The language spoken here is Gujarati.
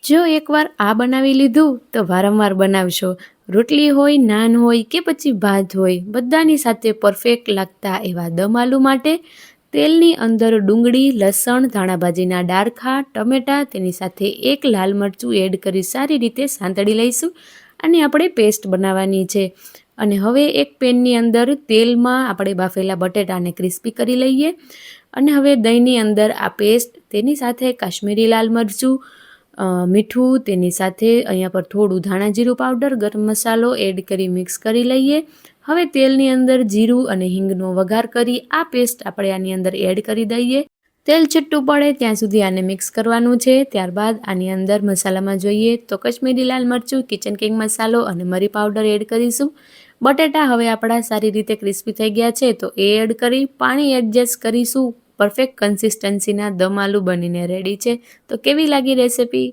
જો એકવાર આ બનાવી લીધું તો વારંવાર બનાવશો. રોટલી હોય, નાન હોય કે પછી ભાત હોય, બધાની સાથે પરફેક્ટ લાગતા એવા દમ આલુ માટે તેલની અંદર ડુંગળી, લસણ, ધાણાભાજીના ડાળખા, ટમેટાં, તેની સાથે એક લાલ મરચું એડ કરી સારી રીતે સાંતળી લઈશું અને આપણે પેસ્ટ બનાવવાની છે. અને હવે એક પેનની અંદર તેલમાં આપણે બાફેલા બટેટાને ક્રિસ્પી કરી લઈએ અને હવે દહીંની અંદર આ પેસ્ટ, તેની સાથે કાશ્મીરી લાલ મરચું, મીઠું, તેની સાથે અહીંયા પર થોડું ધાણા જીરું પાવડર, ગરમ મસાલો એડ કરી મિક્સ કરી લઈએ. હવે તેલની અંદર જીરું અને હિંગનો વઘાર કરી આ પેસ્ટ આપણે આની અંદર એડ કરી દઈએ. તેલ છૂટું પડે ત્યાં સુધી આને મિક્સ કરવાનું છે. ત્યારબાદ આની અંદર મસાલામાં જોઈએ તો કશ્મીરી લાલ મરચું, કિચન કિંગ મસાલો અને મરી પાવડર એડ કરીશું. બટેટા હવે આપણા સારી રીતે ક્રિસ્પી થઈ ગયા છે તો એ એડ કરી પાણી એડજસ્ટ કરીશું. પરફેક્ટ કન્સિસ્ટન્સીના દમ આલુ બનીને રેડી છે. તો કેવી લાગી રેસિપી?